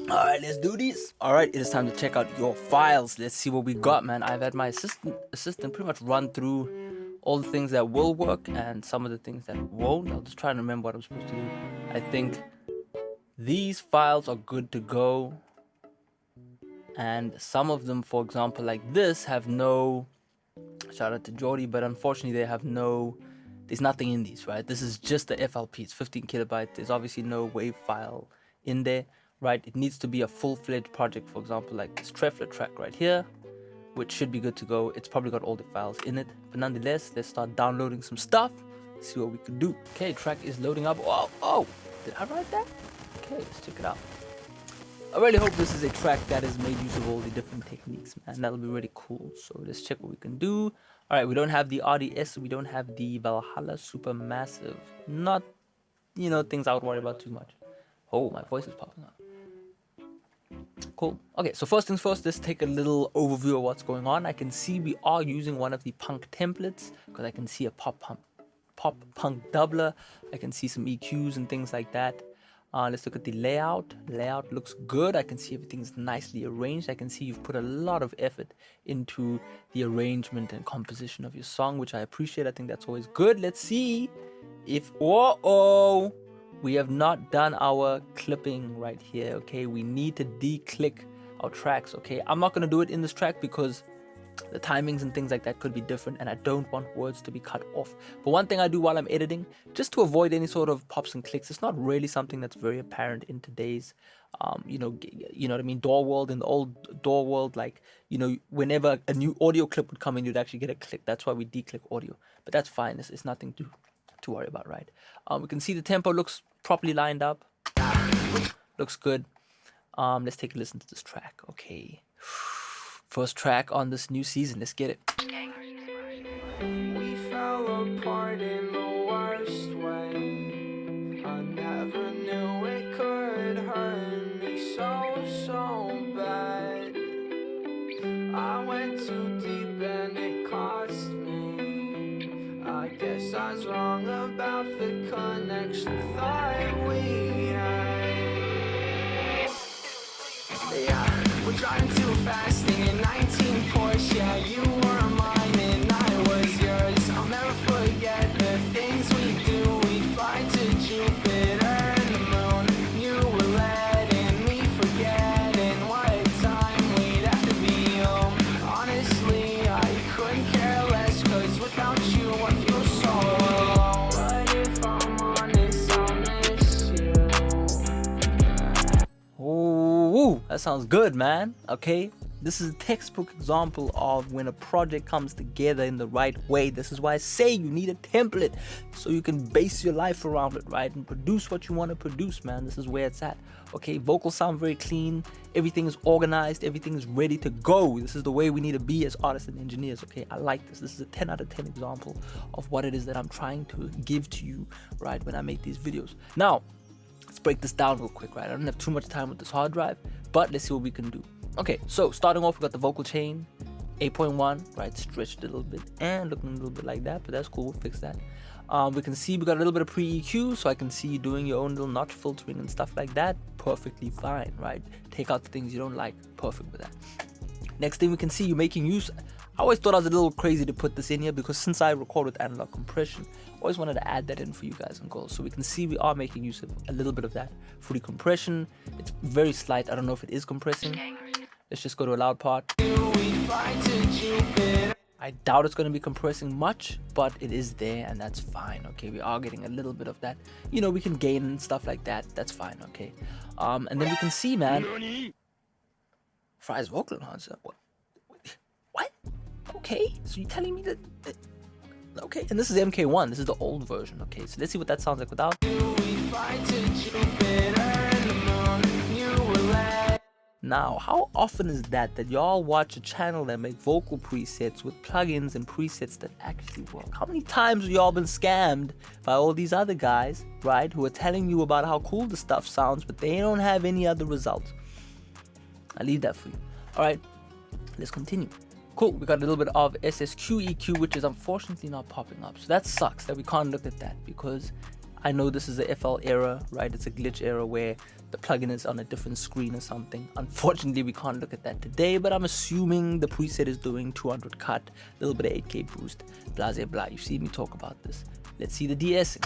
Alright, let's do this. Alright, it is time to check out your files. Let's see what we got, man. I've had my assistant pretty much run through all the things that will work and some of the things that won't. I'll just try and remember what I'm supposed to do. I think these files are good to go. And some of them, for example, like this, have no... Shout out to Jordy, but unfortunately they have no... There's nothing in these, right? This is just the FLP. It's 15 kilobytes. There's obviously no WAV file in there, right? It needs to be a full-fledged project, for example, like this Treffla track right here, which should be good to go. It's probably got all the files in it. But nonetheless, let's start downloading some stuff, see what we can do. Okay, track is loading up. Oh, did I write that? Okay, let's check it out. I really hope this is a track that is made use of all the different techniques, man. That'll be really cool. So let's check what we can do. All right, we don't have the RDS. We don't have the Valhalla Supermassive. Not, things I would worry about too much. Oh, my voice is popping up. Cool. Okay, so first things first, let's take a little overview of what's going on. I can see we are using one of the punk templates because I can see a pop punk doubler. I can see some EQs and things like that. Let's look at the layout. Layout looks good. I can see everything's nicely arranged. I can see you've put a lot of effort into the arrangement and composition of your song, which I appreciate. I think that's always good. Let's see if... we have not done our clipping right here, okay? We need to declick our tracks, okay? I'm not going to do it in this track because the timings and things like that could be different and I don't want words to be cut off. But one thing I do while I'm editing, just to avoid any sort of pops and clicks, it's not really something that's very apparent in today's, you know what I mean, DAW world. In the old DAW world, like, whenever a new audio clip would come in, you'd actually get a click. That's why we declick audio. But that's fine. It's nothing to worry about, right? We can see the tempo looks properly lined up. Looks good. Let's take a listen to this track. Okay. First track on this new season. Let's get it. We fell apart in the worst way. I never knew it could hurt me so bad. I went too deep and it cost me. I guess I was wrong about the connection thought we had. Yeah. We're driving too fast in a 19 Porsche. Yeah, you were mine and I was yours. I'll never forget the things we do. We'd fly to Jupiter and the moon. You were letting me forget. And what a time we'd have to be home. Honestly, I couldn't care less, cause without you I feel so alone. But if I'm honest, I'll miss you. Ooh, that sounds good, man. Okay, this is a textbook example of when a project comes together in the right way. This is why I say you need a template so you can base your life around it, right? And produce what you want to produce, man. This is where it's at. Okay, vocals sound very clean. Everything is organized. Everything is ready to go. This is the way we need to be as artists and engineers, okay? I like this. This is a 10 out of 10 example of what it is that I'm trying to give to you, right, when I make these videos. Now, let's break this down real quick, right? I don't have too much time with this hard drive, but let's see what we can do. Okay, so starting off, we got the vocal chain, 8.1, right? Stretched a little bit and looking a little bit like that, but that's cool. We'll fix that. We can see we got a little bit of pre-EQ, so I can see you doing your own little notch filtering and stuff like that. Perfectly fine, right? Take out the things you don't like. Perfect with that. Next thing we can see, you making use... I always thought I was a little crazy to put this in here because since I record with analog compression, I always wanted to add that in for you guys and girls. So we can see we are making use of a little bit of that free compression. It's very slight. I don't know if it is compressing. Let's just go to a loud part. I doubt it's going to be compressing much, but it is there and that's fine. Okay, we are getting a little bit of that. We can gain and stuff like that. That's fine, okay. And then we can see, man, Farai's vocal enhancer. What? Okay, so you're telling me that... Okay, and this is MK1. This is the old version. Okay, so let's see what that sounds like without. Now, how often is that y'all watch a channel that make vocal presets with plugins and presets that actually work? How many times have y'all been scammed by all these other guys, right, who are telling you about how cool the stuff sounds, but they don't have any other results? I leave that for you. All right, let's continue. Cool, we got a little bit of SSQ EQ, which is unfortunately not popping up. So that sucks that we can't look at that because I know this is a FL error, right? It's a glitch error where the plugin is on a different screen or something. Unfortunately, we can't look at that today, but I'm assuming the preset is doing 200 cut, a little bit of 8K boost, blah, blah, blah. You've seen me talk about this. Let's see the de-essing.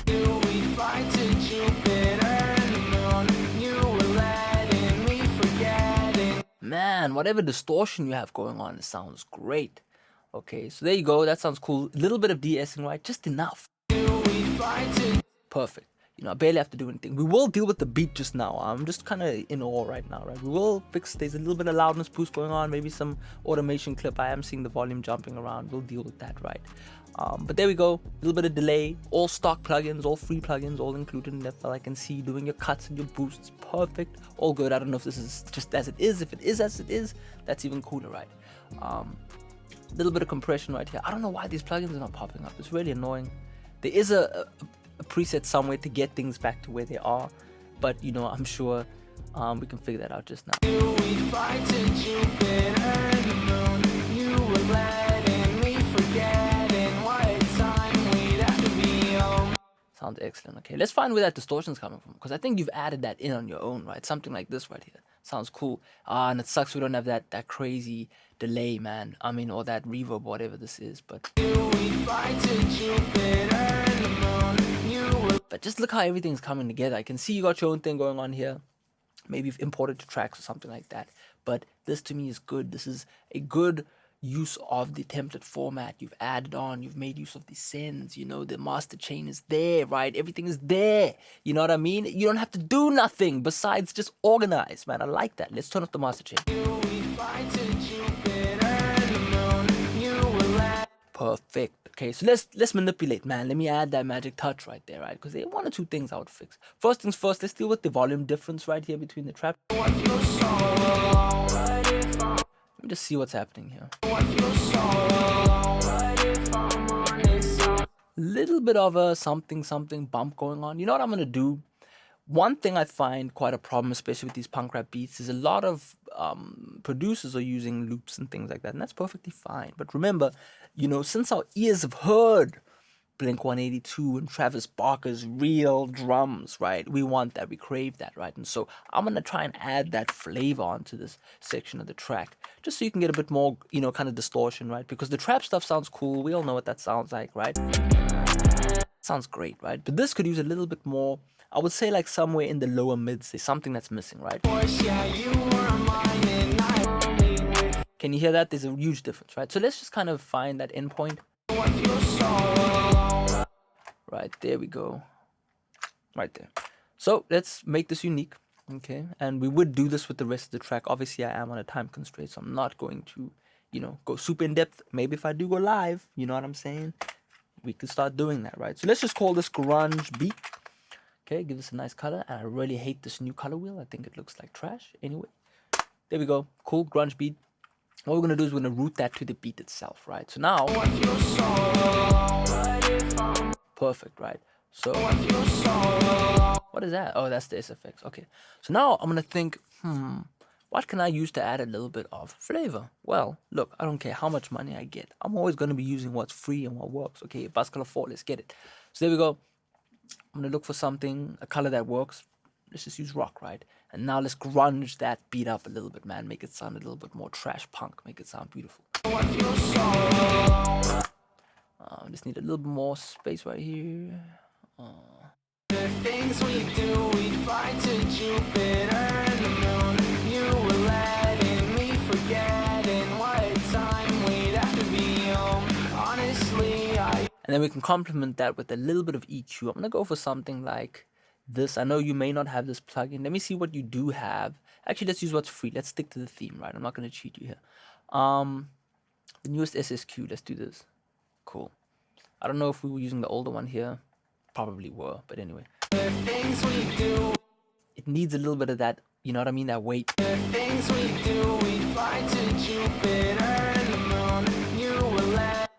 Man, whatever distortion you have going on, it sounds great. Okay, so there you go. That sounds cool. A little bit of de-essing, right? Just enough. Perfect. You know, I barely have to do anything. We will deal with the beat just now. I'm just kind of in awe right now, right? We will fix, there's a little bit of loudness boost going on, maybe some automation clip. I am seeing the volume jumping around. We'll deal with that, right? But there we go. A little bit of delay. All stock plugins, all free plugins, all included in Treffla. I can see doing your cuts and your boosts. Perfect. All good. I don't know if this is just as it is. If it is as it is, that's even cooler, right? Little bit of compression right here. I don't know why these plugins are not popping up. It's really annoying. There is a preset somewhere to get things back to where they are, but you know, I'm sure we can figure that out just now. Sounds excellent. Okay, let's find where that distortion is coming from, because I think you've added that in on your own, right? Something like this right here. Sounds cool. And it sucks we don't have that crazy delay, man. I mean, or that reverb, whatever this is, but just look how everything's coming together. I can see you got your own thing going on here. Maybe you've imported to tracks or something like that. But this to me is good. This is a good use of the template format. You've added on, you've made use of the sends, you know, the master chain is there, right? Everything is there. You know what I mean? You don't have to do nothing besides just organize, man. I like that. Let's turn off the master chain. Perfect. Okay, so let's manipulate, man. Let me add that magic touch right there, right? Because there are one or two things I would fix. First things first, let's deal with the volume difference right here between the trap. Let me just see what's happening here. Little bit of a something bump going on. You know what I'm gonna do? One thing I find quite a problem, especially with these punk rap beats, is a lot of producers are using loops and things like that, and that's perfectly fine. But remember, you know, since our ears have heard Blink-182 and Travis Barker's real drums, right? We want that, we crave that, right? And so I'm gonna try and add that flavor onto this section of the track, just so you can get a bit more, you know, kind of distortion, right? Because the trap stuff sounds cool. We all know what that sounds like, right? Sounds great, right? But this could use a little bit more. I would say like somewhere in the lower mids, there's something that's missing, right? Can you hear that? There's a huge difference, right? So let's just kind of find that endpoint. Right, there we go. Right there. So let's make this unique, okay? And we would do this with the rest of the track. Obviously, I am on a time constraint, so I'm not going to, you know, go super in depth. Maybe if I do go live, you know what I'm saying? We could start doing that, right? So let's just call this grunge beat. Okay, give this a nice color. And I really hate this new color wheel. I think it looks like trash. Anyway, there we go. Cool grunge beat. What we're gonna do is we're gonna route that to the beat itself, right? So now, perfect, right? So what is that? Oh, that's the SFX. Okay, so now I'm gonna think, what can I use to add a little bit of flavor? Well, look, I don't care how much money I get. I'm always gonna be using what's free and what works. Okay, Bass Color 4, let's get it. So there we go. I'm gonna look for something, a color that works. Let's just use rock, right? And now let's grunge that beat up a little bit, man. Make it sound a little bit more trash punk. Make it sound beautiful. Just need a little bit more space right here. The things we do, we fly to Jupiter and the moon. You were letting me forget in what time we'd have to be home. Honestly, and then we can complement that with a little bit of EQ. I'm gonna go for something like this. I know you may not have this plugin. Let me see what you do have. Actually, let's use what's free. Let's stick to the theme, right? I'm not gonna cheat you here. The newest SSQ. Let's do this. Cool. I don't know if we were using the older one here. Probably were, but anyway. The things we do. It needs a little bit of that, you know what I mean? That weight. The things we do, we fly to Jupiter and the moon. You will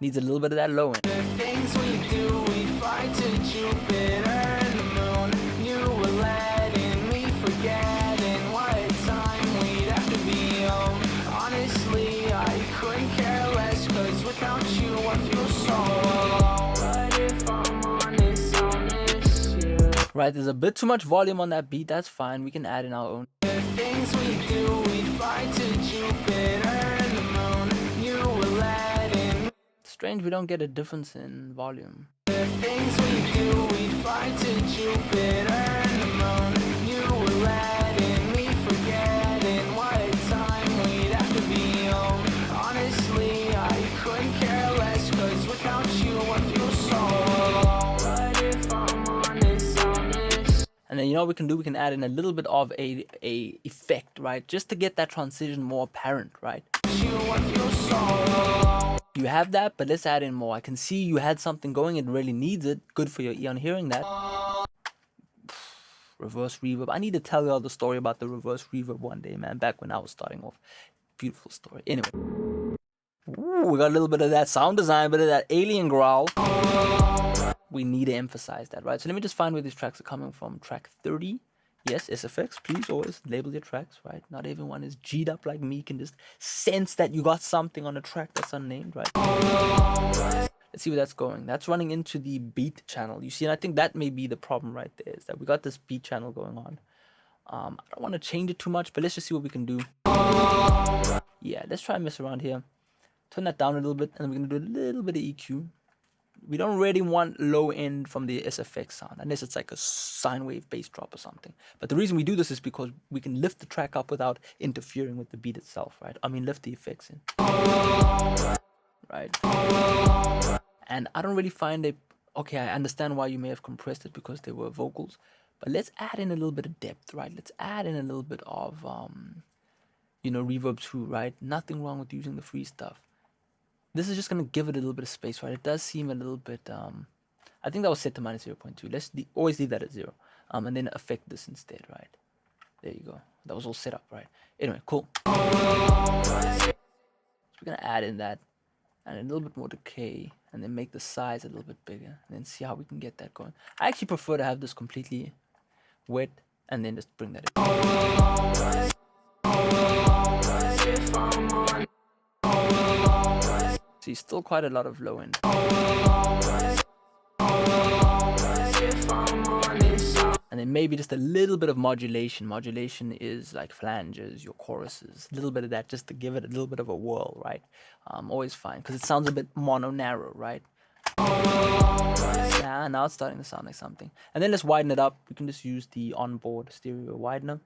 needs a little bit of that low end. The things we do, we fly to Jupiter and the moon. You were letting me forget in what time we'd have to be home. Honestly, I couldn't care less, cause without you I feel so alone. But if I'm honest, I'll miss you. Right, there's a bit too much volume on that beat. That's fine. We can add in our own. The things we do, we fly to Jupiter and the moon. You were letting. Strange we don't get a difference in volume. The things we do, we fly to Jupiter and the moon. You were letting me forgetting what time we'd have to be home. Honestly, I couldn't care less, cause without you I feel so alone. But if I'm honest, I'll miss. And then you know what we can do? We can add in a little bit of a effect, right? Just to get that transition more apparent, right? You, I feel so alone. You have that, but let's add in more. I can see you had something going. It really needs it. Good for your ear on hearing that. Reverse reverb. I need to tell y'all the story about the reverse reverb one day, man. Back when I was starting off. Beautiful story. Anyway. Ooh, we got a little bit of that sound design, a bit of that alien growl. We need to emphasize that, right? So let me just find where these tracks are coming from. Track 30. Yes, SFX, please always label your tracks, right? Not everyone is G'd up like me, can just sense that you got something on a track that's unnamed, right? Let's see where that's going. That's running into the beat channel. You see, and I think that may be the problem right there, is that we got this beat channel going on. I don't want to change it too much, but let's just see what we can do. Yeah, let's try and mess around here. Turn that down a little bit, and then we're going to do a little bit of EQ. We don't really want low end from the SFX sound, unless it's like a sine wave bass drop or something. But the reason we do this is because we can lift the track up without interfering with the beat itself, right? I mean, lift the effects in. Right? And I don't really find it... Okay, I understand why you may have compressed it because there were vocals. But let's add in a little bit of depth, right? Let's add in a little bit of, you know, reverb too, right? Nothing wrong with using the free stuff. This is just going to give it a little bit of space, right? It does seem a little bit... I think that was set to minus 0.2. Let's always leave that at 0. And then affect this instead, right? There you go. That was all set up, right? Anyway, cool. So we're going to add in that. And a little bit more decay. And then make the size a little bit bigger. And then see how we can get that going. I actually prefer to have this completely wet. And then just bring that in. See, still quite a lot of low end. And then maybe just a little bit of modulation. Modulation is like flanges, your choruses. A little bit of that just to give it a little bit of a whirl, right? Always fine, because it sounds a bit mono-narrow, right? Yeah, now it's starting to sound like something. And then let's widen it up. We can just use the onboard stereo widener.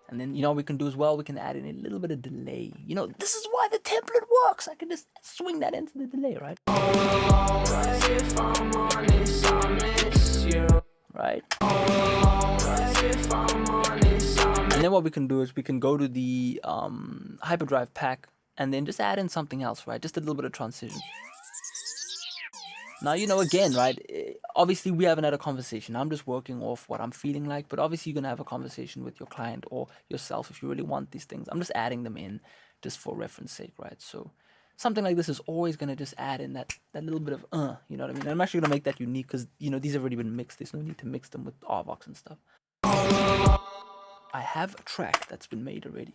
And then, you know what we can do as well? We can add in a little bit of delay. You know, this is why the template works. I can just swing that into the delay, right? If I'm honest, I miss you. Right? If I'm honest, I miss. And then what we can do is we can go to the hyperdrive pack and then just add in something else, right? Just a little bit of transition. Now, you know, again, right, obviously we haven't had a conversation. I'm just working off what I'm feeling like, but obviously you're going to have a conversation with your client or yourself if you really want these things. I'm just adding them in just for reference sake, right? So something like this is always going to just add in that little bit of, you know what I mean? And I'm actually going to make that unique because, you know, these have already been mixed. There's no need to mix them with RVox and stuff. I have a track that's been made already.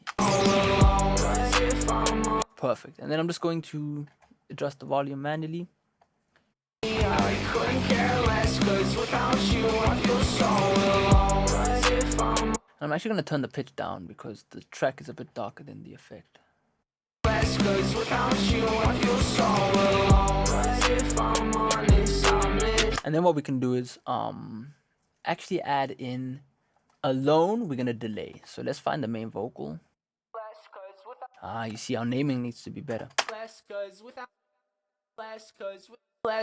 Perfect. And then I'm just going to adjust the volume manually. I couldn't care less, cause without you I feel so alone. I'm actually going to turn the pitch down because the track is a bit darker than the effect. Cause without you I feel so alone. If I'm honest, I miss. And then what we can do is actually add in alone. We're going to delay. So let's find the main vocal. You see our naming needs to be better.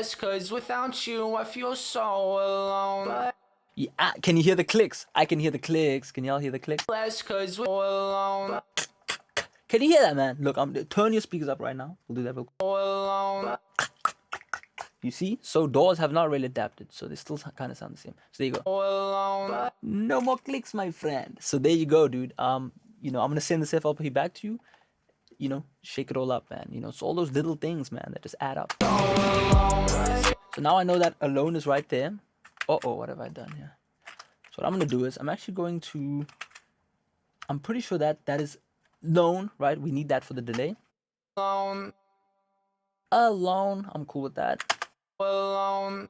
Cause without you I feel so alone. Yeah, can you hear the clicks? I can hear the clicks. Can y'all hear the clicks? Cause we're alone. Can you hear that, man? Look, turn your speakers up right now. We'll do that real quick. Alone. You see? So doors have not really adapted, so they still kind of sound the same. So there you go. Alone. No more clicks, my friend. So there you go, dude. You know, I'm gonna send this FLP back to you. You know, shake it all up, man. You know, it's all those little things, man, that just add up. So now I know that alone is right there. Uh-oh, what have I done here? So what I'm gonna do is I'm actually going to... I'm pretty sure that is lone, right? We need that for the delay. Alone. Alone. I'm cool with that. Alone.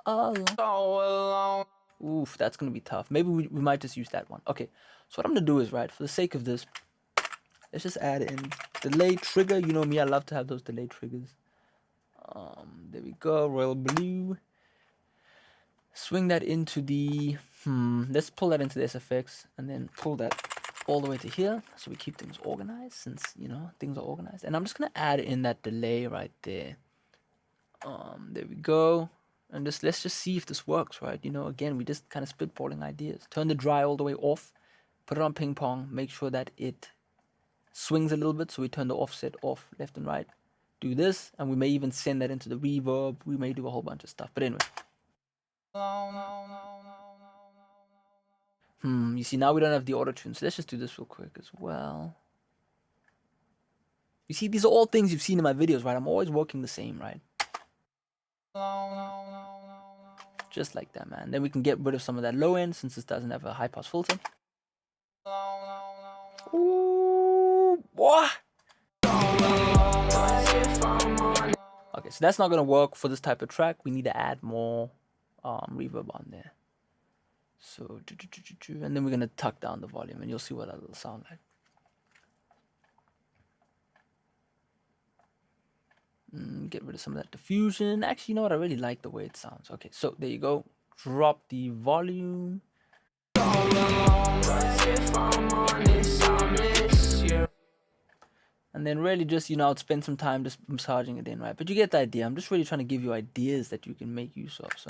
alone. Oof, that's gonna be tough. Maybe we might just use that one. Okay, so what I'm gonna do is, right, for the sake of this, let's just add in delay trigger. You know me, I love to have those delay triggers. There we go, royal blue. Swing that into the, let's pull that into the SFX and then pull that all the way to here so we keep things organized, since, you know, things are organized. And I'm just gonna add in that delay right there. There we go. And just let's just see if this works, right? You know, again, we just kind of spitballing ideas. Turn the dry all the way off, put it on ping pong, make sure that it swings a little bit, so we turn the offset off left and right. Do this, and we may even send that into the reverb. We may do a whole bunch of stuff, but anyway. You see, now we don't have the auto tune, so let's just do this real quick as well. You see, these are all things you've seen in my videos, right? I'm always working the same, right? Just like that, man. Then we can get rid of some of that low end, since this doesn't have a high pass filter. Ooh, boy. Okay, so that's not gonna work for this type of track. We need to add more reverb on there. So, and then we're gonna tuck down the volume, and you'll see what that will sound like. Get rid of some of that diffusion. Actually, you know what? I really like the way it sounds. Okay, so there you go. Drop the volume. And then really just, you know, I'd spend some time just massaging it in, right? But you get the idea. I'm just really trying to give you ideas that you can make use of. So.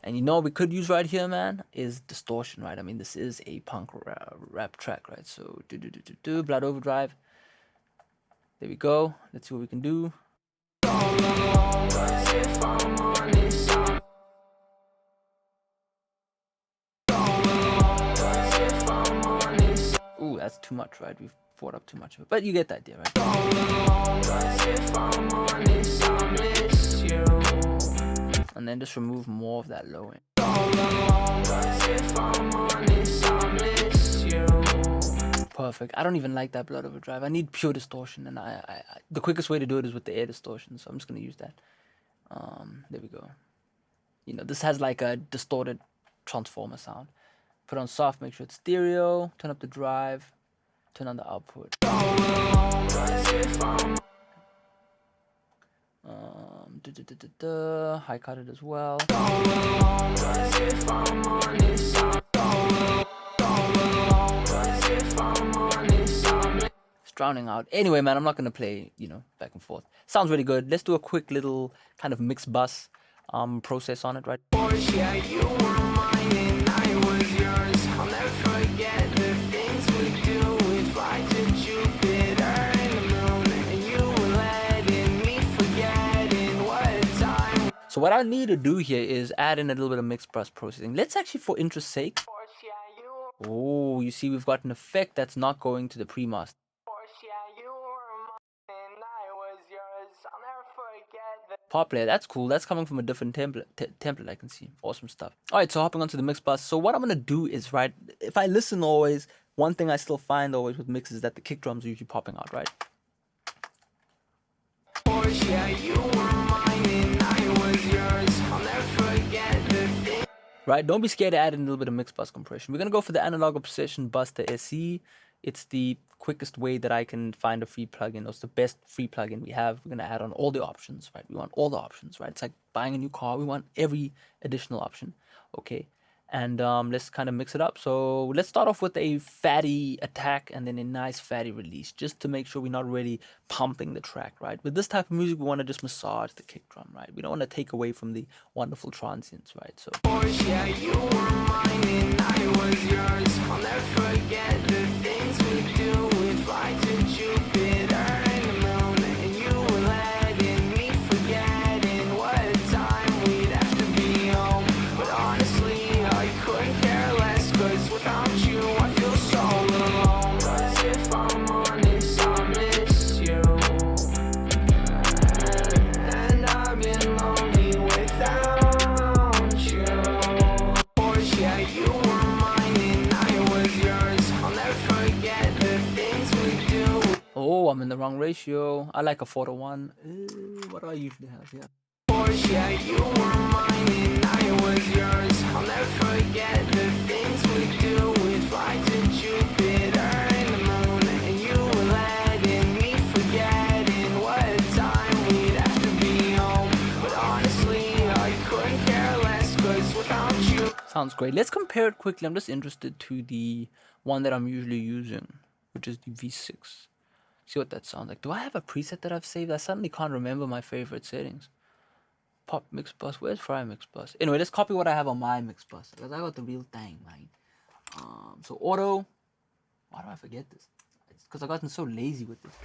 And you know what we could use right here, man, is distortion, right? I mean, this is a punk rap track, right? So, Blood Overdrive. There we go. Let's see what we can do. Ooh, that's too much, right? We've brought up too much of it. But you get the idea, right? And then just remove more of that low end. Perfect. I don't even like that Blood Overdrive. I need pure distortion, and the quickest way to do it is with the air distortion, so I'm just gonna use that. There we go. You know, this has like a distorted transformer sound. Put on soft, make sure it's stereo, turn up the drive, turn on the output. High cut it as well. It's drowning out. Anyway, man, I'm not gonna play, you know, back and forth. Sounds really good. Let's do a quick little kind of mix bus process on it, right? Yeah, you were mine and I was yours. I'll never forget the things we do. We'd fly to Jupiter and the moon, and you were letting me forget in what time. So what I need to do here is add in a little bit of mix bus processing. Let's actually, for interest sake. Oh, you see, we've got an effect that's not going to the pre-master. Pop layer, that's cool. That's coming from a different template I can see. Awesome stuff. All right, so hopping onto the mix bus. So what I'm gonna do is, right, if I listen always, one thing I still find always with mixes is that the kick drums are usually popping out, right? Right, don't be scared to add in a little bit of mix bus compression. We're gonna go for the Analog Obsession Buster SE. It's the quickest way that I can find a free plugin. It's the best free plugin we have. We're gonna add on all the options, right? We want all the options, right? It's like buying a new car. We want every additional option, okay? And let's kind of mix it up. So let's start off with a fatty attack and then a nice fatty release, just to make sure we're not really pumping the track, right? With this type of music, we want to just massage the kick drum, right? We don't want to take away from the wonderful transients, right? So. Yeah, you were mine and I was yours. I'll never forget the things we do. We'd fly to Jupiter and the moon, and you were letting me forget in what time we'd have to be home. But honestly, I couldn't care less, cause without you I feel so alone. Cause if I'm honest, I miss you, and I've been lonely without you. Yeah, you were mine and I was yours. I'll never forget. wrong ratio. I like a 4:1. What do I usually have here? Yeah, you were mine and I was yours. I'll never forget the things we do. We'd fly to Jupiter and the moon, and you were letting me forget in what time we'd have to be home. But honestly, I couldn't care less, 'cause without you. Sounds great. Let's compare it quickly. I'm just interested to the one that I'm usually using, which is the V6. See what that sounds like. Do I have a preset that I've saved? I suddenly can't remember my favorite settings. Pop mix bus. Where's Farai mix bus? Anyway, let's copy what I have on my mix bus, because I got the real thing, man. So auto. Why do I forget this? It's because I've gotten so lazy with this.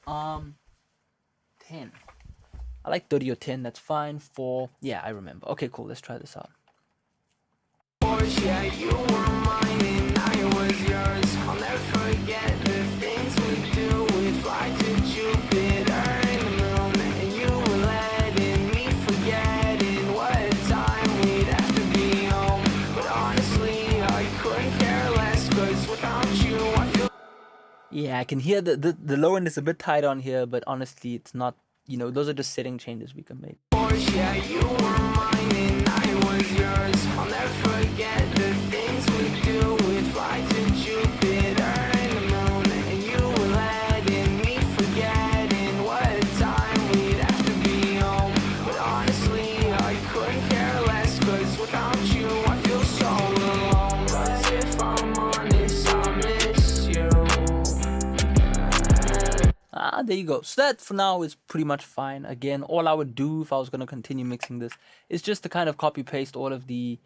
10. I like 30 or 10. That's fine. 4. Yeah, I remember. Okay, cool. Let's try this out. Yeah, you were mine and I was yours. I'll never forget the things we do. We'd fly to Jupiter and the moon, and you were letting me forget in what time we'd have to be home. But honestly, I couldn't care less, 'cause without you, I feel. Yeah, I can hear the low end is a bit tight on here, but honestly, it's not. Those are just setting changes we can make. Yeah, you were mine and I was yours. I'll never forget the things we do. We'd fly to Jupiter and the moon, and you were letting me forget in what time we'd have to be home. But honestly, I couldn't care less, 'cause without you, I feel so alone. 'Cause if I'm honest, I miss you. There you go. So that for now is pretty much fine. Again, all I would do if I was going to continue mixing this is just to kind of copy paste all of the,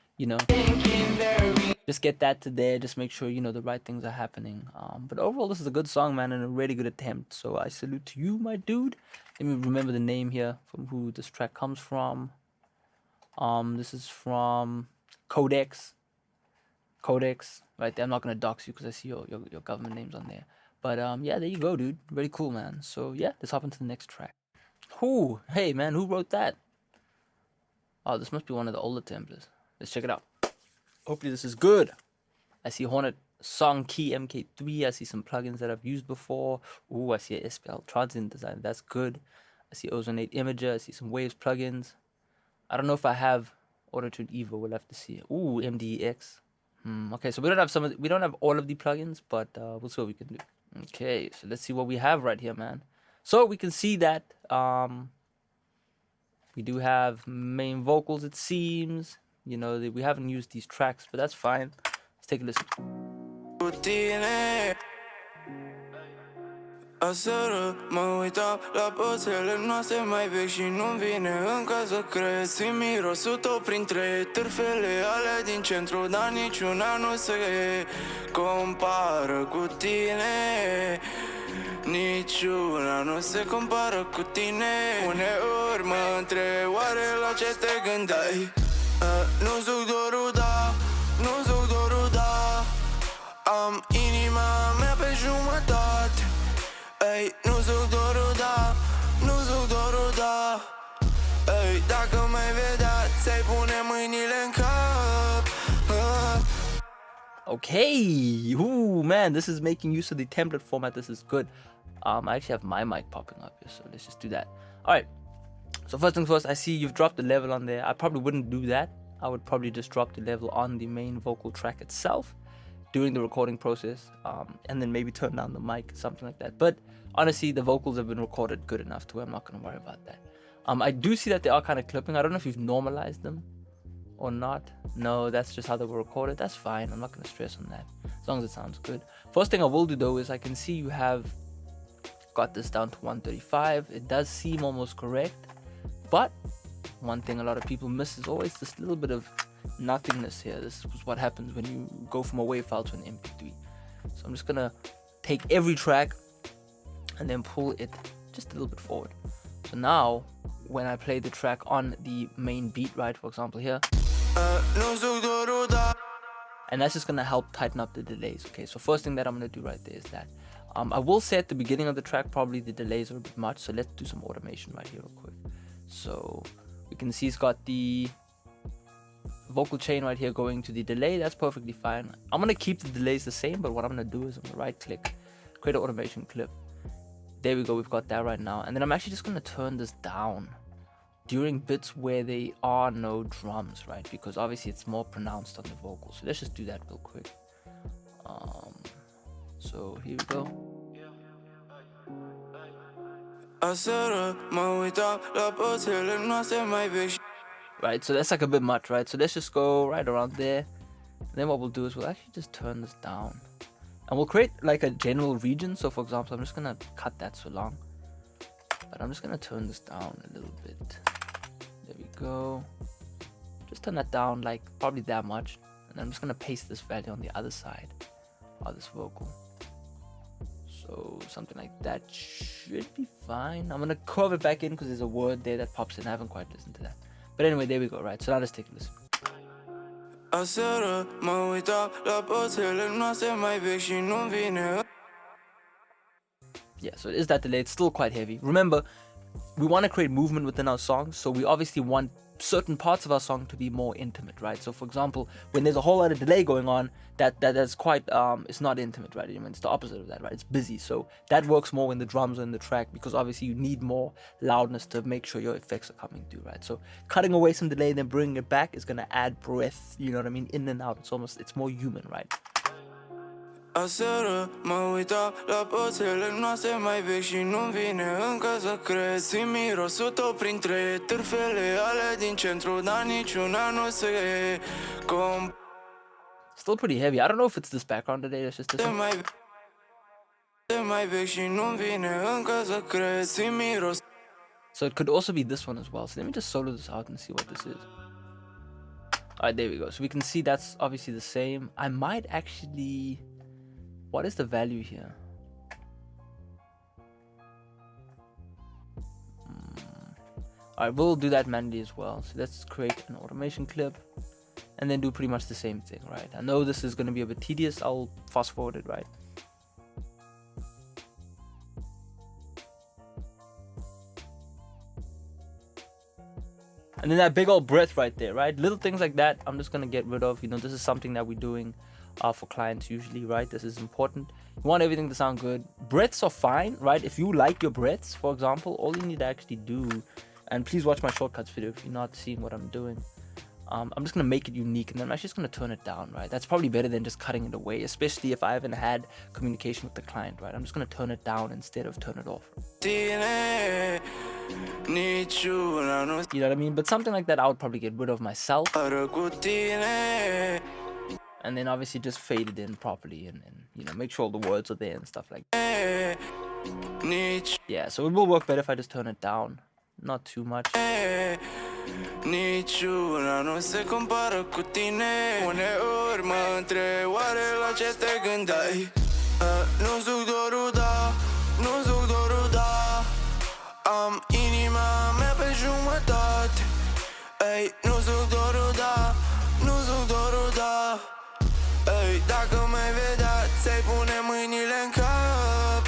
just get that to there. Just make sure, the right things are happening. But overall, this is a good song, man, and a really good attempt. So I salute to you, my dude. Let me remember the name here from who this track comes from. This is from Codex, right there. I'm not going to dox you because I see your government names on there. But yeah, there you go, dude. Very cool, man. So yeah, let's hop into the next track. Hey, man, who wrote that? Oh, this must be one of the older templates. Let's check it out. Hopefully this is good. I see Hornet Song Key MK3. I see some plugins that I've used before. I see a SPL Transient design. That's good. I see Ozone 8 Imager. I see some Waves plugins. I don't know if I have Autotune Evo. We'll have to see. MDEX. Okay, so we don't have all of the plugins, but we'll see what we can do. Okay, so let's see what we have right here, man. So we can see that we do have main vocals, it seems. We haven't used these tracks, but that's fine. Let's take a listen. Aseară mă uitam la pozele noastre mai vechi și nu-mi vine încă să cred. Simt mirosul tău printre târfele ale din centru, dar niciuna nu se compară cu tine. Niciuna nu se compară cu tine. Uneori mă întreb oare la ce te gândeai. Nu zic dorul, da, nu zic dorul, da. Am inima mea pe jumătate. Ei, nu zic dorul, da, nu zic dorul, da. Ei, dacă mai vedea, ți-ai pune mâinile în cap. Okay, man, this is making use of the template format. This is good. I actually have my mic popping up here, so let's just do that. Alright, so first things first, I see you've dropped the level on there. I probably wouldn't do that. I would probably just drop the level on the main vocal track itself during the recording process, and then maybe turn down the mic, something like that. But honestly, the vocals have been recorded good enough to where I'm not going to worry about that. I do see that they are kind of clipping. I don't know if you've normalized them or not. No, that's just how they were recorded. That's fine. I'm not going to stress on that, as long as it sounds good. First thing I will do, though, is I can see you have got this down to 135. It does seem almost correct, but one thing a lot of people miss is always this little bit of nothingness here. This is what happens when you go from a WAV file to an MP3. So I'm just gonna take every track and then pull it just a little bit forward. So now when I play the track on the main beat, right, for example here, and that's just gonna help tighten up the delays. Okay, so first thing that I'm gonna do right there is that I will say at the beginning of the track probably the delays are a bit much, so let's do some automation right here real quick. So we can see it's got the vocal chain right here going to the delay. That's perfectly fine. I'm gonna keep the delays the same, but what I'm gonna do is I'm gonna right click, create an automation clip. There we go, we've got that right now. And then I'm actually just gonna turn this down during bits where there are no drums, right? Because obviously it's more pronounced on the vocals. So let's just do that real quick. So here we go. Right, so that's like a bit much, right? So let's just go right around there. And then what we'll do is we'll actually just turn this down. And we'll create like a general region. So for example, I'm just gonna cut that so long. But I'm just gonna turn this down a little bit. There we go. Just turn that down like probably that much. And I'm just gonna paste this value on the other side of this vocal. So something like that should be fine. I'm gonna curve it back in because there's a word there that pops in. I haven't quite listened to that. But anyway, there we go, right? So now let's take a listen. Yeah, so it is that delay. It's still quite heavy. Remember, we want to create movement within our songs, so we obviously want certain parts of our song to be more intimate, right? So for example, when there's a whole lot of delay going on, that's quite it's not intimate, right? I mean, it's the opposite of that, right? It's busy. So that works more when the drums are in the track, because obviously you need more loudness to make sure your effects are coming through, right? So cutting away some delay and then bringing it back is gonna add breath, you know what I mean, in and out. It's more human, right? Aseară mă uitam la poțele noastre mai vechi și nu-mi vine încă să cred. Simt mirosul tău printre târfele ale din centru, dar niciuna nu se Still pretty heavy. I don't know if it's this background today, it's just this one. mai vechi și nu-mi vine încă să cred. Simt miros. So it could also be this one as well. So let me just solo this out and see what this is. Alright, there we go. So we can see that's obviously the same. I might actually... What is the value here? Alright, we'll do that manually as well. So let's create an automation clip and then do pretty much the same thing, right? I know this is going to be a bit tedious. I'll fast forward it, right? And then that big old breath right there, right? Little things like that, I'm just going to get rid of. You know, this is something that we're doing for clients usually, right? This is important. You want everything to sound good. Breaths are fine, right? If you like your breaths, for example, all you need to actually do, and please watch my shortcuts video if you're not seeing what I'm doing. I'm just going to make it unique, and then I'm actually just going to turn it down, right? That's probably better than just cutting it away, especially if I haven't had communication with the client, right? I'm just going to turn it down instead of turn it off. You know what I mean? But something like that, I would probably get rid of myself. And then obviously just fade it in properly and you know, make sure all the words are there and stuff like that. Yeah, so it will work better if I just turn it down. Not too much. Niciuna nu se compară cu tine. Uneori mă întreb oare la ce te gândeai. Nu zic dorul, da, nu zic dorul, da. Am inima mea pe jumătate. Ei, nu zic dorul, da, nu zic dorul, da. Ei, dacă mai vedea, ți-ai pune mâinile în cap.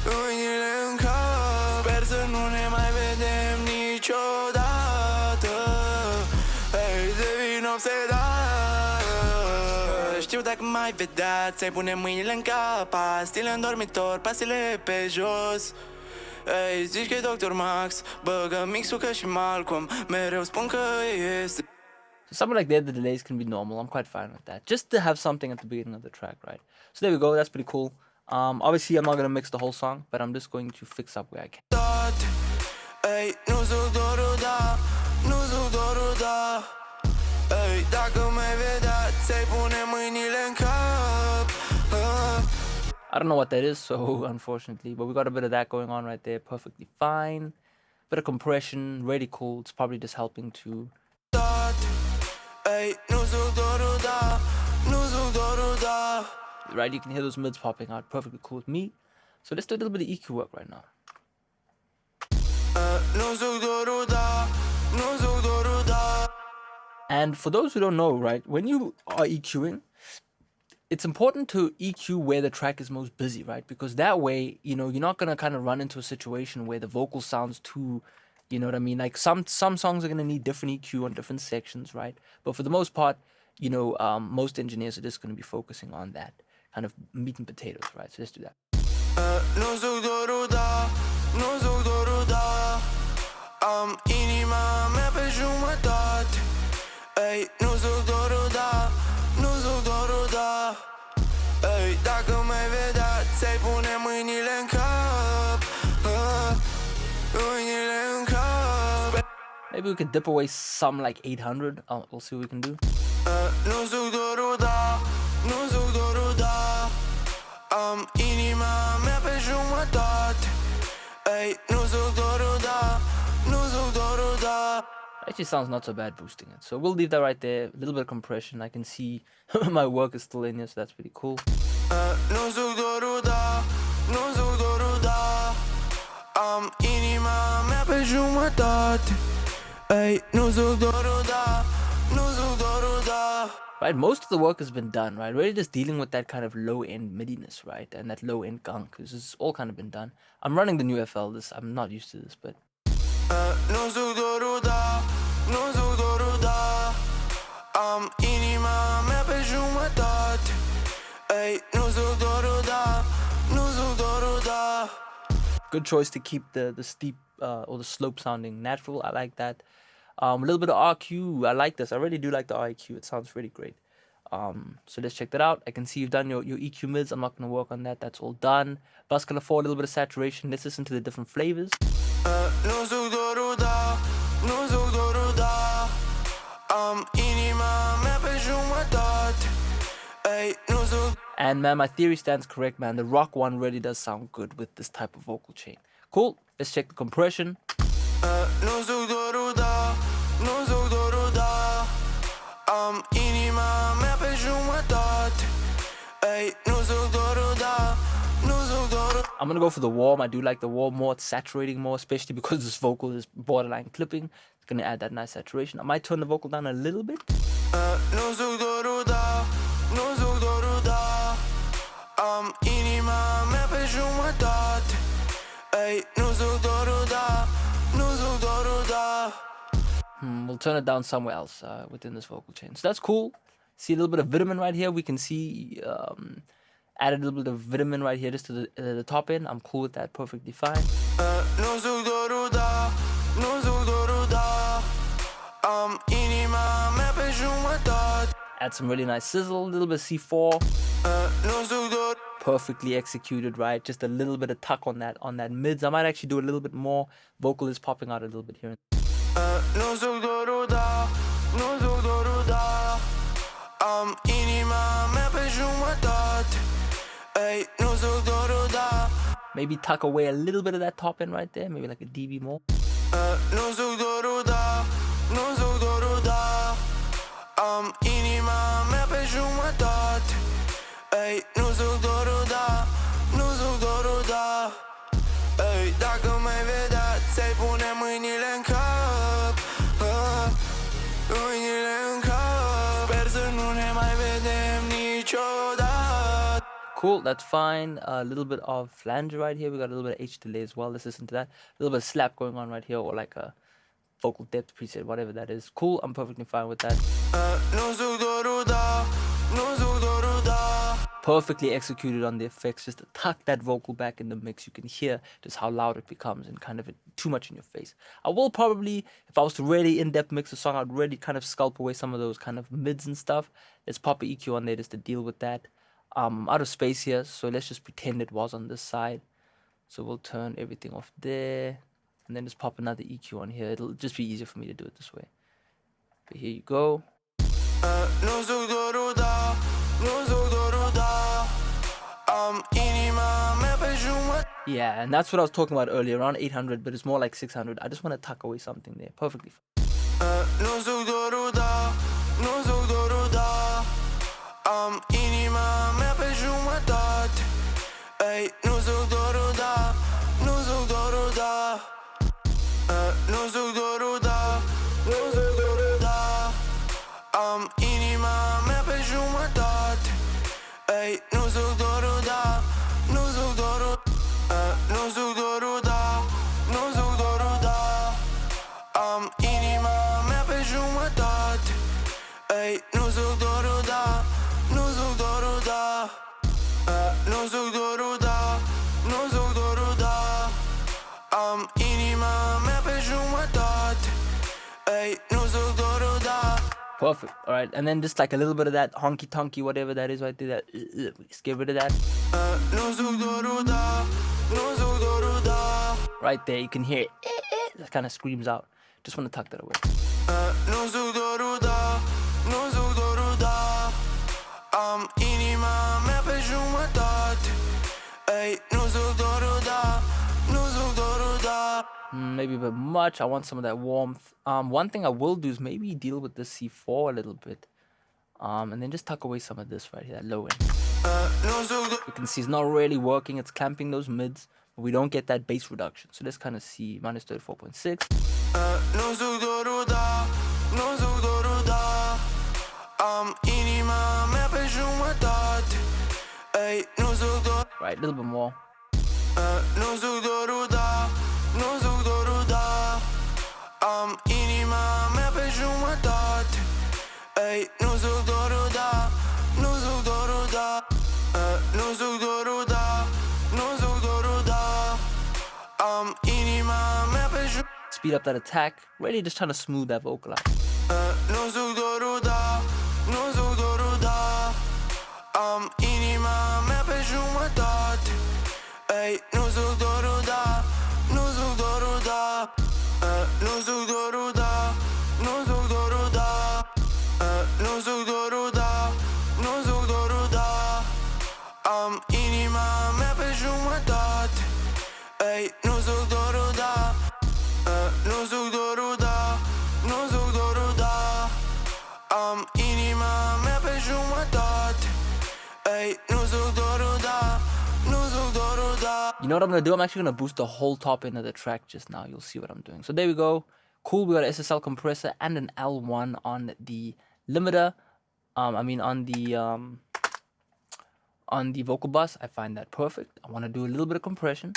Mâinile în cap. Sper să nu ne mai vedem niciodată. Ei, devin obsedat. Știu dacă mai vedea, ți-ai pune mâinile în cap. Pastile în dormitor, pastile pe jos. Ei, zici că e Dr. Max, băgă mixul ca și Malcolm. Mereu spun că este. So something like that, the delays can be normal. I'm quite fine with that. Just to have something at the beginning of the track, right? So there we go. That's pretty cool. Obviously, I'm not going to mix the whole song, but I'm just going to fix up where I can. I don't know what that is, so unfortunately, but we got a bit of that going on right there. Perfectly fine. Bit of compression, really cool. It's probably just helping to... Right, you can hear those mids popping out. Perfectly cool with me. So let's do a little bit of EQ work right now. And for those who don't know, right, when you are EQing, it's important to EQ where the track is most busy, right? Because that way, you know, you're not going to kind of run into a situation where the vocal sounds too, you know what I mean? Like some songs are going to need different EQ on different sections, right? But for the most part, you know, most engineers are just going to be focusing on that kind of meat and potatoes, right? So let's do that. Nu suc dorul, da, nu suc dorul, da. Am inima mea pe jumătate. Ei, nu suc dorul, da, nu suc dorul, da. Ei, dacă m-ai vedea, ți-ai pune mâinile în cap. Mâinile în cap. Maybe we could dip away some like 800. We'll see what we can do. Nu suc dorul, da, nu suc dorul, da. Am inima mea pe jumătate. Ei, nu suc dorul, da, nu suc dorul, da. Actually sounds not so bad boosting it. So we'll leave that right there. A little bit of compression. I can see my work is still in here, so that's pretty cool. Nu suc dorul, da, nu suc dorul, da. Am inima mea pe jumătate. Ei, nu suc dorul, da, nu suc dorul, da. Right, most of the work has been done, right? Really just dealing with that kind of low-end midiness, right? And that low-end gunk. This has all kind of been done. I'm running the new FL. I'm not used to this, but... Nu suc dorul, da, nu suc dorul, da. Am inima mea pe jumătate. Ei, nu suc dorul, da, nu suc dorul, da. Good choice to keep the steep or the slope sounding natural. I like that. A little bit of RQ. I like this. I really do like the RQ. It sounds really great. So let's check that out. I can see you've done your EQ mids. I'm not going to work on that. That's all done. Bus color 4, a little bit of saturation. Let's listen to the different flavors. Nu suc dorul, da, nu suc dorul, da. Am inima mea pe jumătate. Ei, nu suc. And man, my theory stands correct, man. The rock one really does sound good with this type of vocal chain. Cool. Let's check the compression. Nu suc dorul, da, nu suc dorul, da. Am inima mea pe jumătate. Ei, nu suc dorul, da, nu suc dorul. I'm gonna go for the warm. I do like the warm more. It's saturating more, especially because this vocal is borderline clipping. It's gonna add that nice saturation. I might turn the vocal down a little bit. Nu suc dorul, da, nu suc dorul, da. Am inima mea pe jumătate. Ei, nu suc dorul, da, nu suc dorul, da. We'll turn it down somewhere else within this vocal chain. So that's cool. See a little bit of vitamin right here. We can see added a little bit of vitamin right here just to the top end. I'm cool with that. Perfectly fine. Nu suc dorul, da, nu suc dorul, da. Am inima mea pe jumătate. Add some really nice sizzle. A little bit of C4. Nu suc dorul. Perfectly executed, right? Just a little bit of tuck on that mids. I might actually do a little bit more. Vocal is popping out a little bit here. Nu suc dorul, da, nu suc dorul, da. Am inima mea pe jumătate. Ei, nu suc dorul, da. Maybe tuck away a little bit of that top end right there. Maybe like a dB more. Nu suc dorul, da, nu suc dorul, da. Am inima mea pe jumătate. Ei, nu suc dorul, da, nu suc dorul, da. Ei, dacă m-ai vedea, ți-ai pune mâinile în cap. Mâinile în cap. Sper să nu ne mai vedem niciodată. Cool, that's fine. A little bit of flanger right here. We got a little bit of H delay as well. Let's listen to that. A little bit of slap going on right here, or like a vocal depth preset, whatever that is. Cool, I'm perfectly fine with that. Nu suc dorul, da, nu suc dorul, da. Perfectly executed on the effects. Just to tuck that vocal back in the mix. You can hear just how loud it becomes and kind of too much in your face. I will probably, if I was to really in-depth mix a song, I'd really kind of sculpt away some of those kind of mids and stuff. Let's pop an EQ on there just to deal with that. I'm out of space here, so let's just pretend it was on this side. So we'll turn everything off there and then just pop another EQ on here. It'll just be easier for me to do it this way. But here you go. Nu suc dorul, da, nu suc dorul, da. Am inima mea pe jumătate. Yeah, and that's what I was talking about earlier, around 800, but it's more like 600. I just want to tuck away something there. Perfectly fine. Nu suc dorul, da, nu suc dorul, da. Am inima mea pe jumătate. Ei, nu suc dorul, da, nu suc dorul, da. Nu suc dorul, da, nu suc dorul, da. Am inima mea pe jumătate. Ei, nu suc dorul, da, nu suc dorul. Nu suc dorul, da, nu suc dorul, da. Am inima mea pe jumătate. Ei, nu suc dorul, da, nu suc dorul, da. Nu suc dorul, da, Perfect. All right, and then just like a little bit of that honky tonky, whatever that is right there. That just get rid of that. Right there, you can hear it. That kind of screams out. Just want to tuck that away. Maybe a bit much. I want some of that warmth. One thing I will do is maybe deal with the C4 a little bit. And then just tuck away some of this right here, that low end. You can see it's not really working. It's clamping those mids, but we don't get that bass reduction. So let's kind of see minus 34.6. Right, a little bit more. Speed up that attack, really just trying to smooth that vocal out. You know what I'm going to do? I'm actually going to boost the whole top end of the track just now. You'll see what I'm doing. So there we go. Cool. We got an SSL compressor and an L1 on the limiter. On the vocal bus. I find that perfect. I want to do a little bit of compression.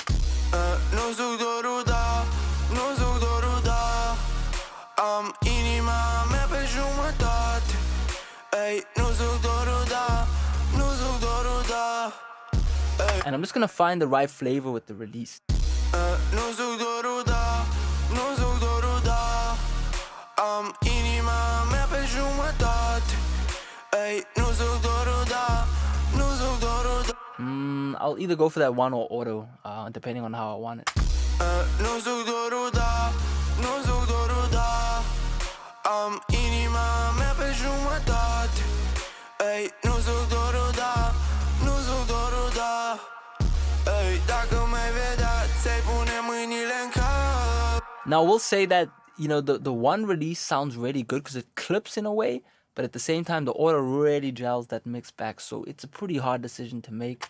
And I'm just gonna find the right flavor with the release. I'll either go for that one or auto, depending on how I want it. Now we'll say that, you know, the one release sounds really good because it clips in a way, but at the same time the auto really gels that mix back, so it's a pretty hard decision to make.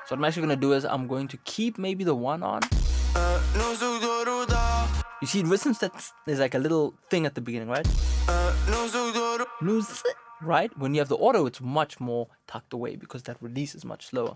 So what I'm actually gonna do is I'm going to keep maybe the one on. You see, since there's like a little thing at the beginning, right? Right? When you have the auto, it's much more tucked away because that release is much slower.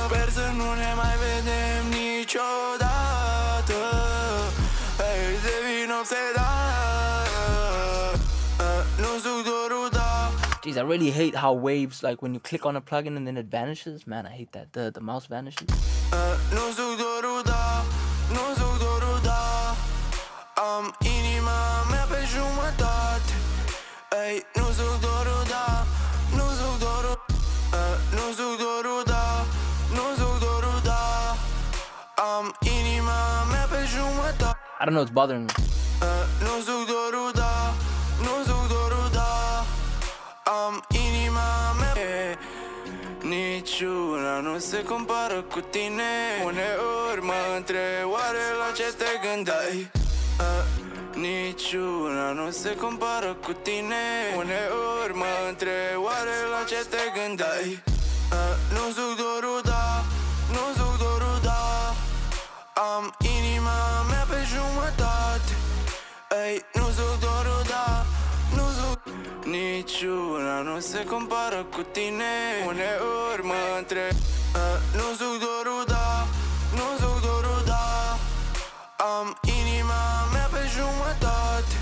Sper să nu ne mai vedem niciodată. Devin obsedat. Nu suc dorul, da. Jeez, I really hate how waves, like when you click on a plugin and then it vanishes. Man, I hate that. The mouse vanishes. Nu suc dorul, da. Nu suc dorul, da. Am inima mea pe jumătate. Ei, nu suc dorul, da. Nu suc dorul. Nu suc dorul, da. Nu suc dorul, da. Am inima mea pe jumătate. I don't know, it's bothering me. Nu suc dorul, da. Nu suc dorul, da. Am inima mea. Niciuna nu se compară cu tine. Uneori mă întreb oare la ce te gândeai. Niciuna nu se compară cu tine. Uneori mă întreb oare la ce te gândeai. Nu suc dorul, da. Nu suc dorul, da. Am inima mea pe jumătate. Ei, nu suc dorul, da. Nu suc. niciuna nu se compară cu tine. Uneori mă întreb, nu zic dorul, da, nu zic dorul, da. Am inima mea pe jumătate.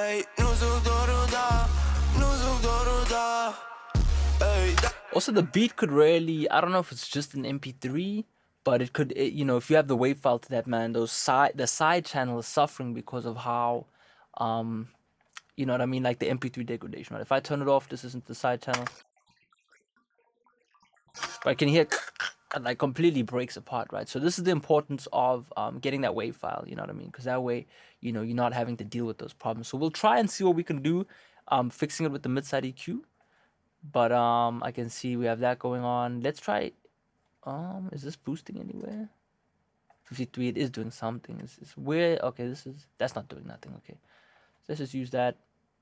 Ei, nu zic dorul, da, nu zic dorul, da. Ei, da. Also, the beat could really, I don't know if it's just an MP3, but it could, you know, if you have the wave file to that, man, the side channel is suffering because of how, you know what I mean, like the MP3 degradation, right? If I turn it off, this isn't the side channel. But I can hear and like completely breaks apart, right? So this is the importance of getting that wave file, you know what I mean? Because that way, you know, you're not having to deal with those problems. So we'll try and see what we can do, fixing it with the mid-side EQ. But I can see we have that going on. Let's try. Is this boosting anywhere? 53. It is doing something. It's weird. Okay, that's not doing nothing. Okay, so let's just use that,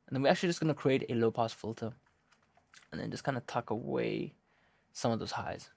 and then we're actually just gonna create a low-pass filter, and then just kind of tuck away some of those highs.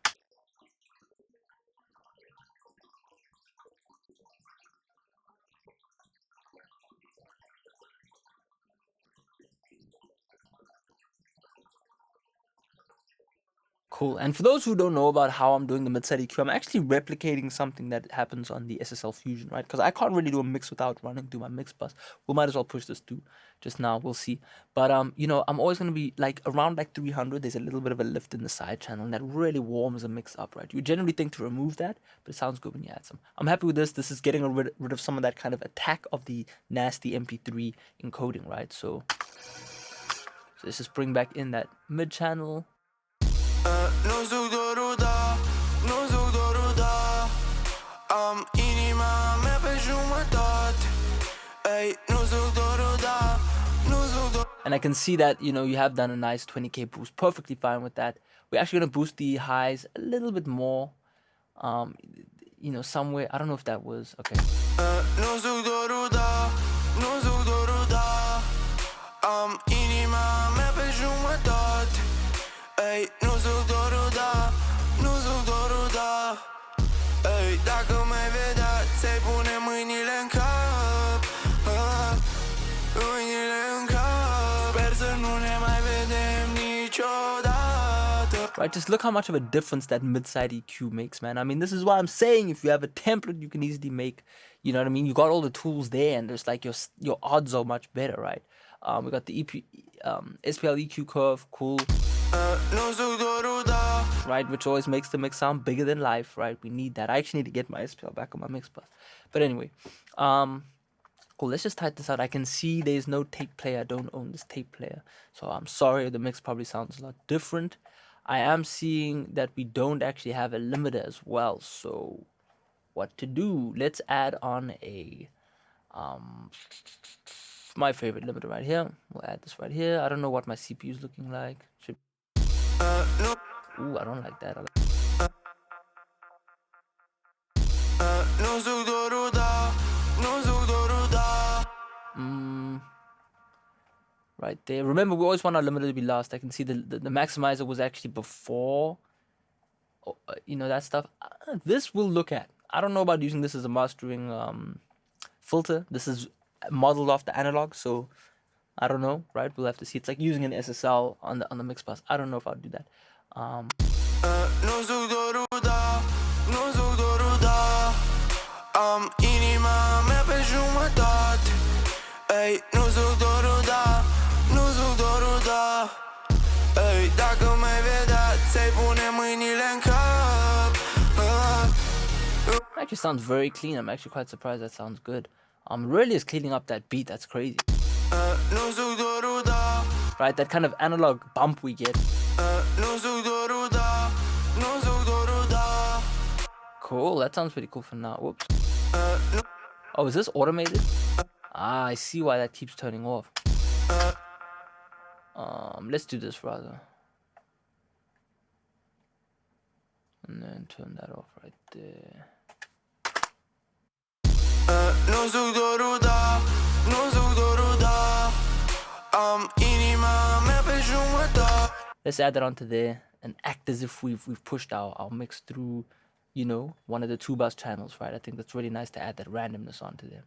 Cool. And for those who don't know about how I'm doing the mid-side EQ, I'm actually replicating something that happens on the SSL Fusion, right? Because I can't really do a mix without running through my mix bus. We might as well push this through just now. We'll see. But, you know, I'm always going to be like around like 300. There's a little bit of a lift in the side channel, and that really warms the mix up, right? You generally think to remove that, but it sounds good when you add some. I'm happy with this. This is getting rid of some of that kind of attack of the nasty MP3 encoding, right? So let's just bring back in that mid channel. Nu zic dorul, da, nu zic dorul, da. Am inima mea pe jumătate. Ei, nu zic dorul, da, nu zic dorul. And I can see that, you know, you have done a nice 20k boost, perfectly fine with that. We're actually going to boost the highs a little bit more, you know, somewhere. I don't know if that was, okay. Nu zic dorul, da, nu zic dorul, da. Am inima mea pe jumătate. Ei, nu zic dorul, da, nu zic dorul, da. Ei, dacă m-ai vedea, ți-ai pune mâinile în cap, mâinile în cap. Sper să nu ne mai vedem niciodată. Right, just look how much of a difference that mid-side EQ makes, man. I mean, this is why I'm saying if you have a template, you can easily make, you know what I mean? You got all the tools there, and there's like your odds are much better, right? We got the SPL EQ curve, cool. Right, which always makes the mix sound bigger than life, right? We need that. I actually need to get my SPL back on my mix bus. But anyway, cool, let's just type this out. I can see there's no tape player. I don't own this tape player. So I'm sorry, the mix probably sounds a lot different. I am seeing that we don't actually have a limiter as well. So what to do? Let's add on a, my favorite limiter right here. We'll add this right here. I don't know what my CPU is looking like. Ooh, I don't like that. Right there. Remember, we always want our limiter to be last. I can see the maximizer was actually before, you know, that stuff. This we'll look at. I don't know about using this as a mastering filter. This is modeled off the analog, so I don't know, right? We'll have to see. It's like using an SSL on the mix bus. I don't know if I'll do that. Actually sounds very clean. I'm actually quite surprised that sounds good. Really is cleaning up that beat. That's crazy. Right, that kind of analog bump we get. Cool, that sounds pretty cool for now. Whoops. Oh, is this automated? Ah, I see why that keeps turning off. Let's do this rather. And then turn that off right there. Let's add that onto there and act as if we've pushed our mix through, you know, one of the 2-bus channels, right? I think that's really nice to add that randomness onto there.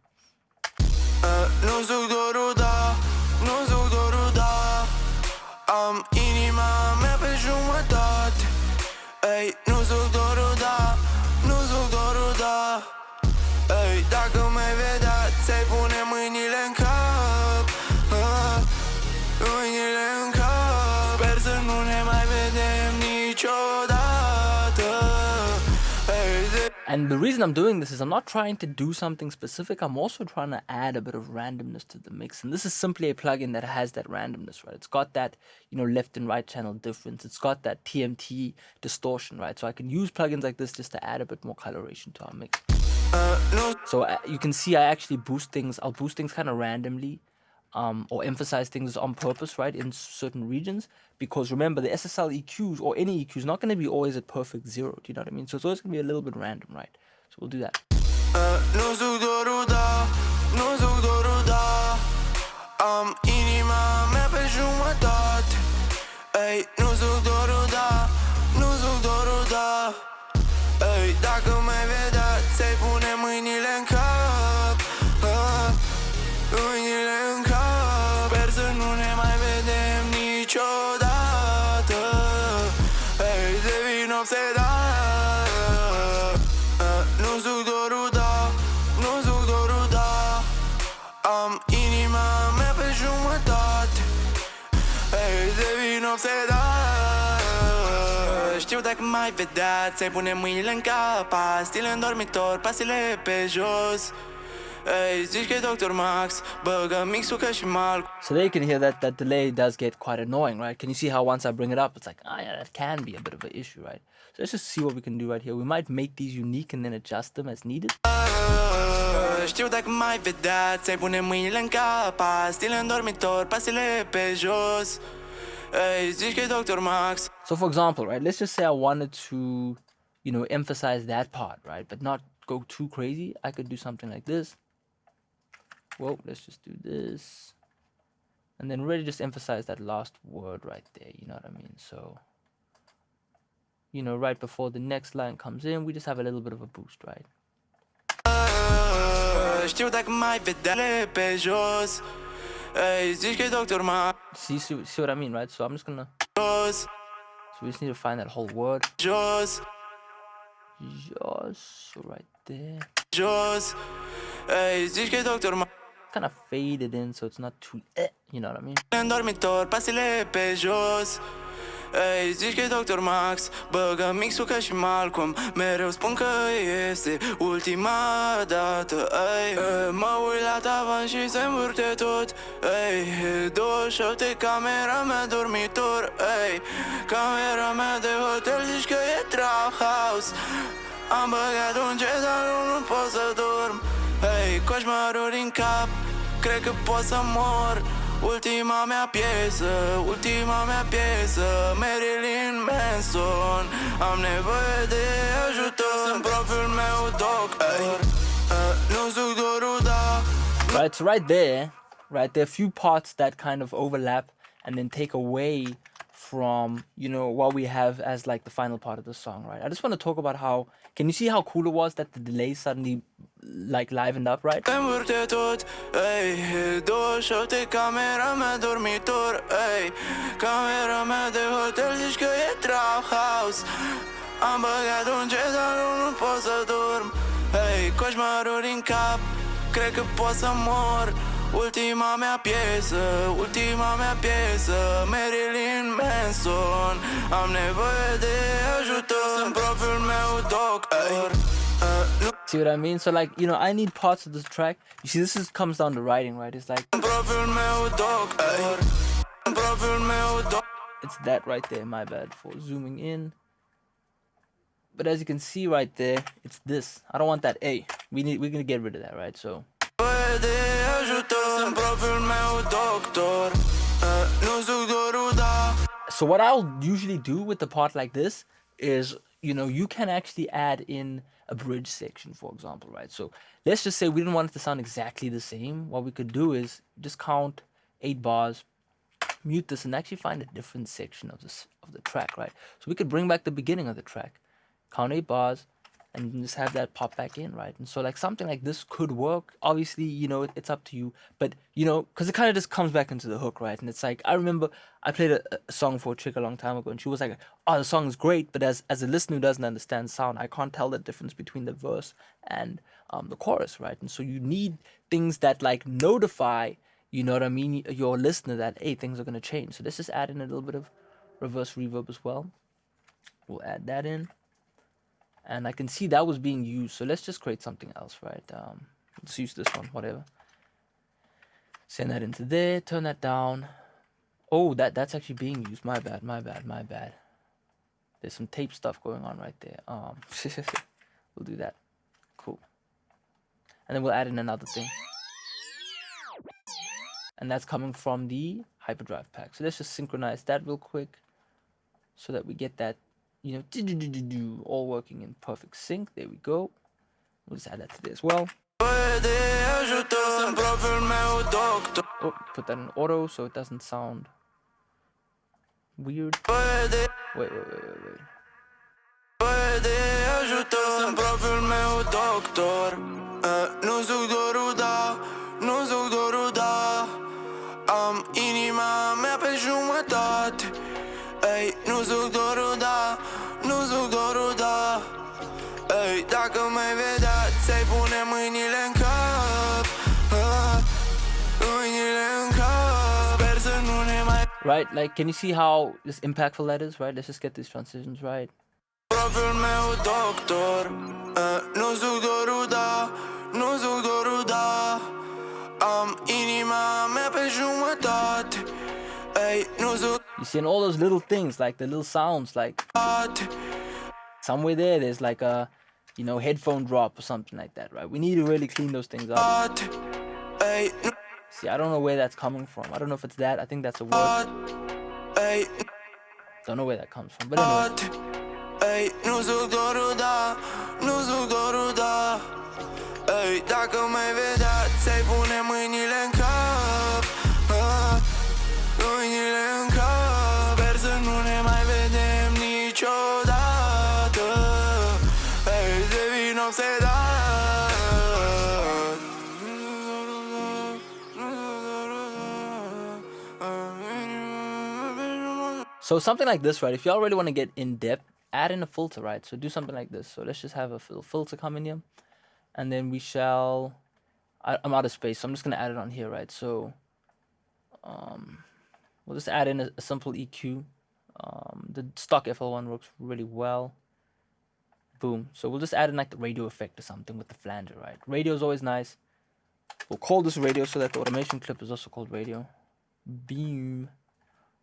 Am inima mea pe jumătate. Ei, nu suc dorul, da, nu suc dorul, da. Ei, dacă m-ai vedea, ți-ai pune mâinile în cap, mâinile în cap. Sper să nu ne mai vedem niciodată. And the reason I'm doing this is I'm not trying to do something specific. I'm also trying to add a bit of randomness to the mix. And this is simply a plugin that has that randomness, right? It's got that, you know, left and right channel difference. It's got that TMT distortion, right? So I can use plugins like this just to add a bit more coloration to our mix. So you can see I actually boost things. I'll boost things kind of randomly. Or emphasize things on purpose, right, in certain regions, because remember the SSL EQs or any EQ is not going to be always at perfect 0. Do you know what I mean? So it's always going to be a little bit random, right? So we'll do that. Nu suc dorul, da, nu suc dorul, da. Am inima mea pe jumătate. Ei, nu suc dorul, da, nu suc dorul, da. Ei, dacă m-ai vedea, ți-ai pune mâinile în cap, mâinile în cap. Sper să nu ne mai vedem niciodată. Ei, devin obsedat. Nu suc dorul, da, nu suc dorul, da. Am inima mea pe jumătate. Ei, devin obsedat. Știu dacă m-ai vedea, ți-ai pune mâinile în cap. Stil în dormitor, pasile pe jos. Hey, zici că e Dr. Max, băgă mixul ca și mal. So there you can hear that delay does get quite annoying, right? Can you see how once I bring it up, it's like, yeah, that can be a bit of an issue, right? So let's just see what we can do right here. We might make these unique and then adjust them as needed. Știu dacă m-ai vedea, ți-ai pune mâinile în cap. Stil în dormitor, pasile pe jos. Hey, zici că e Dr. Max. So for example, right, let's just say I wanted to, you know, emphasize that part, right? But not go too crazy. I could do something like this. Well, let's just do this. And then really just emphasize that last word right there, you know what I mean? So, you know, right before the next line comes in, we just have a little bit of a boost, right? Știu dacă m-ai vedea pe jos. Hey, zici că e Dr. Max. See what I mean, right? So I'm just gonna... Jos. So we just need to find that whole word. Jos. Jos, so right there. Jos. Hey, zici că e Dr. Max. Kind of faded in, so it's not too, you know what I mean? În dormitor, pasile pe jos. Ei, zici că e Dr. Max, băgă mixul ca și Malcolm. Mereu spun că este ultima dată. Ei, mă uit la tavan și se învârte tot. Ei, 28 de camera mea dormitor. Ei, camera mea de hotel, zici că e trap house. Am băgat un jet, dar nu pot să dorm. Hey, coșmaruri în cap, cred că pot să mor. Ultima mea piesă, ultima mea piesă, Marilyn Manson. Am nevoie de ajutor, sunt propriul meu doctor. Nu suc dorul, da. Right, so right there, a few parts that kind of overlap and then take away from, you know, what we have as like the final part of the song, right? I just want to talk about how, can you see how cool it was that the delay suddenly like livened up, right? Învârte tot, ei, 28 de camera mea dormitor, ei, camera mea de hotel, zici că e trap house. Am băgat un jet, dar nu pot să dorm. Ei, coșmaruri în cap, cred că pot să mor. Ultima mea piesă, ultima mea piesă, Marilyn Manson. Am nevoie de ajutor, sunt propriul meu doctor. See what I mean? So like, you know, I need parts of this track. You see, this comes down to writing, right? It's like, it's that right there, my bad for zooming in. But as you can see right there, it's this. I don't want that A. We're gonna get rid of that, right? So so what I'll usually do with the part like this is, you know, you can actually add in a bridge section, for example, right? So let's just say we didn't want it to sound exactly the same. What we could do is just count 8 bars, mute this, and actually find a different section of the track, right? So we could bring back the beginning of the track, count 8 bars, and you can just have that pop back in, right? And so like something like this could work. Obviously, you know, it's up to you, but you know, because it kind of just comes back into the hook, right? And it's like, I remember I played a song for a chick a long time ago, and she was like, "Oh, the song is great," but as a listener who doesn't understand sound, I can't tell the difference between the verse and the chorus, right? And so you need things that like notify, you know what I mean, your listener that hey, things are gonna change. So let's just add in a little bit of reverse reverb as well. We'll add that in. And I can see that was being used, so let's just create something else, right? Let's use this one, whatever. Send that into there, turn that down. Oh, that's actually being used. My bad, my bad, my bad. There's some tape stuff going on right there. We'll do that. Cool. And then we'll add in another thing. And that's coming from the hyperdrive pack. So let's just synchronize that real quick so that we get that, you know, all working in perfect sync. There we go. We'll just add that to there as well. Oh, put that in auto so it doesn't sound weird. Wait. Am inima mea pe jumătate. Ei, nu zic doar da, nu zic doar da. Ei, dacă mai vedea, ți-ai pune mâinile în cap. Mâinile în cap. Sper să nu ne mai. Right, like, can you see how this impactful that is, right? Let's just get these transitions right. Propriul meu doctor. Nu zic doar da, nu zic doar da. Am inima mea pe jumătate. Ei, nu zic. You see, in all those little things, like the little sounds, like somewhere there's like a, you know, headphone drop or something like that, right? We need to really clean those things up. See, I don't know where that's coming from. I don't know if it's that. I think that's a word. Don't know where that comes from, but anyway. Nu zic doar da, nu zic doar da. Ei, dacă mai vedea, ți-ai pune mâinile în cap. Mâinile în cap. Sper să nu ne mai vedem niciodată. Ei, devin obsedat. So something like this, right? If y'all really want to get in depth, add in a filter, right? So do something like this. So let's just have a filter come in here. And then we shall, I'm out of space, so I'm just going to add it on here, right? So we'll just add in a simple EQ. The stock FL1 works really well. Boom. So we'll just add in like the radio effect or something with the flanger, right? Radio is always nice. We'll call this radio so that the automation clip is also called radio. Beam.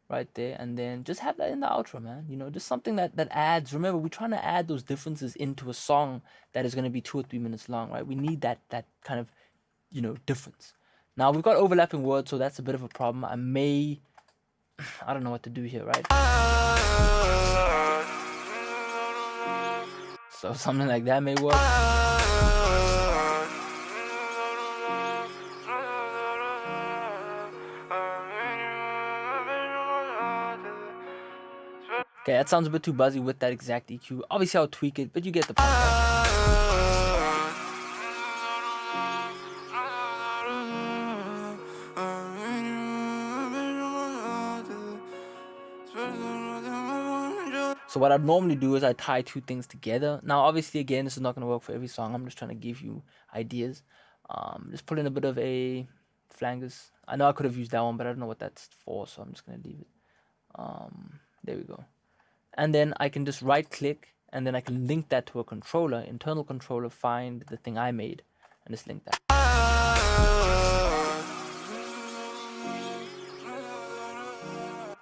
Right there, and then just have that in the outro, man. You know, just something that adds. Remember, we're trying to add those differences into a song that is going to be 2 or 3 minutes long, right? We need that kind of, you know, difference. Now we've got overlapping words, so that's a bit of a problem. I don't know what to do here, right? So something like that may work. Okay, that sounds a bit too buzzy with that exact EQ. Obviously, I'll tweak it, but you get the point. So what I'd normally do is I tie 2 things together. Now, obviously, again, this is not going to work for every song. I'm just trying to give you ideas. Just put in a bit of a flangers. I know I could have used that one, but I don't know what that's for, so I'm just going to leave it. There we go. And then I can just right click and then I can link that to a controller, internal controller, find the thing I made and just link that.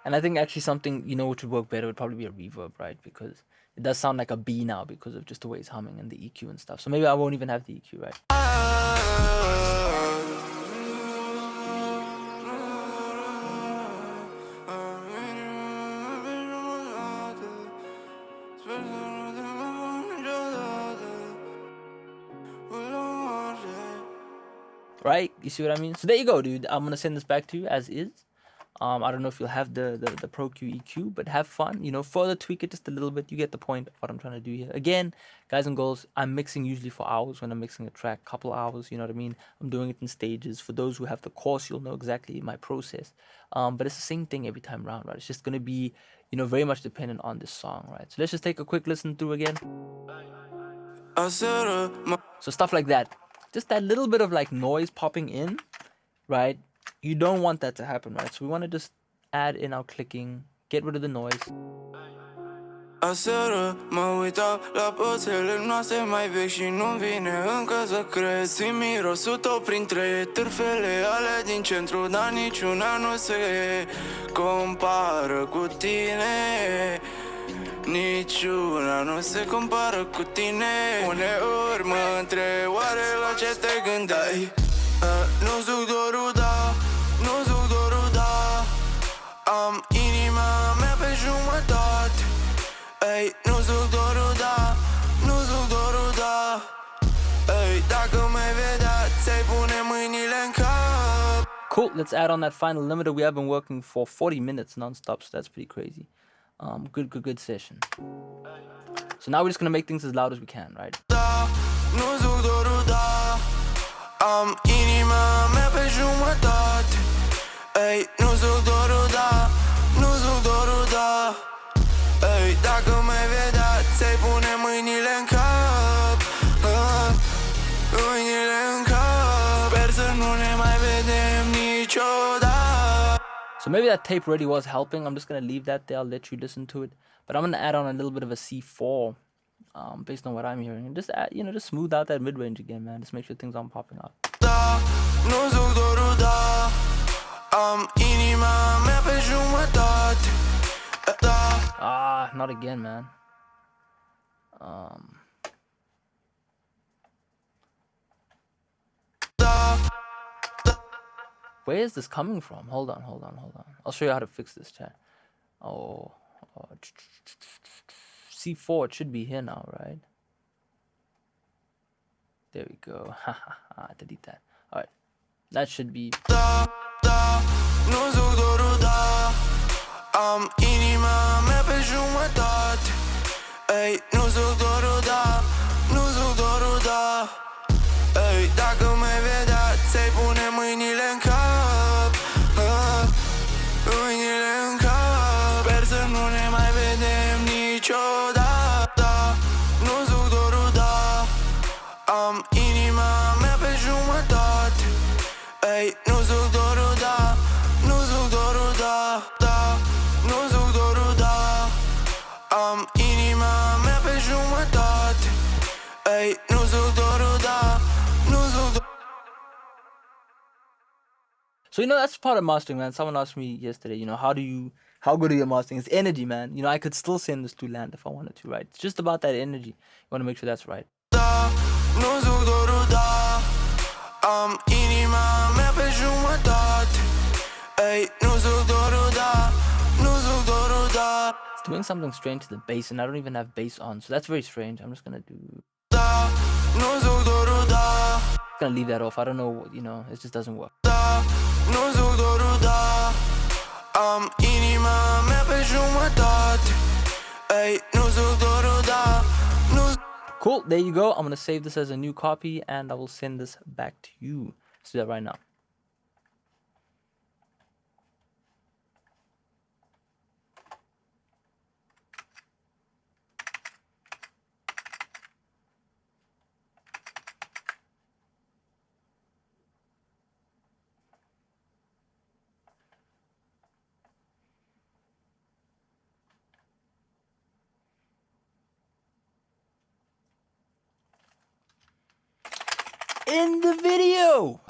And I think actually something, you know, which would work better would probably be a reverb, right? Because it does sound like a B now because of just the way it's humming and the EQ and stuff. So maybe I won't even have the EQ, right? Right? You see what I mean? So there you go, dude. I'm going to send this back to you as is. I don't know if you'll have the Pro Q EQ, but have fun. You know, further tweak it just a little bit. You get the point of what I'm trying to do here. Again, guys and girls, I'm mixing usually for hours when I'm mixing a track, couple hours. You know what I mean? I'm doing it in stages. For those who have the course, you'll know exactly my process. But it's the same thing every time around, right? It's just gonna be, you know, very much dependent on this song, right? So let's just take a quick listen through again. So stuff like that, just that little bit of like noise popping in, right? You don't want that to happen, right? So we want to just add in our clicking, get rid of the noise. Aseară mă uitam la poțele noastre mai vechi și nu-mi vine încă să cred. Simt mirosul tău printre târfele alea din centru, dar niciuna nu se compară cu tine. Niciuna nu se compară cu tine. Uneori mă întreb oare la ce te gândeai. Nu duc dorul, da, nu duc dorul, da. Am inima mea pe jumătate. Ei, nu duc dorul, da, nu duc dorul, da. Ei, dacă mai vedea, ți-ai pune mâinile în cap. Cool, let's add on that final limiter. We have been working for 40 minutes non-stop, so that's pretty crazy. Good session. So now we're just gonna make things as loud as we can, right? Da, nu duc dorul, da. Am inima mea pe jumătate. Ei, nu duc dorul, da, nu duc dorul, da. Ei, dacă mai vedea, ți-ai pune mâinile în cap. Mâinile în cap. Sper să nu ne mai vedem niciodată. So maybe that tape really was helping. I'm just gonna leave that there. I'll let you listen to it. But I'm gonna add on a little bit of a C4, based on what I'm hearing, and just add, you know, just smooth out that mid range again, man. Just make sure things aren't popping out. Da, nu duc dorul, da. Am inima mea pe jumătate. Da. Ah, not again, man. Where is this coming from? Hold on. I'll show you how to fix this, chat. Oh, C4, it should be here now, right? There we go. Delete that. All right, that should be. Da, da, nu duc dorul, da. Am inima mea pe jumătate. Ei, nu duc dorul, da, nu duc dorul, da. Ei, dacă mai vedea, ți-ai pune mâinile în cap. Mâinile în cap. Sper să nu ne mai vedem niciodată. Nu duc dorul, da. Am inima mea pe jumătate. Ei, nu duc dorul, da, nu duc dorul, da, da. Nu duc dorul, da. Am inima mea pe jumătate. Ei, nu duc dorul, da, nu duc dorul. So, you know, that's part of mastering, man. Someone asked me yesterday, you know, how good are you mastering? It's energy, man. You know, I could still send this to LANDR if I wanted to, right? It's just about that energy. You want to make sure that's right. Da, nu duc dorul, da. Am inima mea pe jumătate. Ei, nu duc dorul, da, nu duc dorul, da. It's doing something strange to the bass, and I don't even have bass on, so that's very strange. I'm just gonna do. Da, nu duc dorul, da. Gonna leave that off. I don't know, you know, it just doesn't work. Da, nu duc dorul, da. Am inima mea pe jumătate. Ei, nu duc dorul, da, nu. Cool, there you go. I'm gonna save this as a new copy, and I will send this back to you. Let's do that right now. In the video.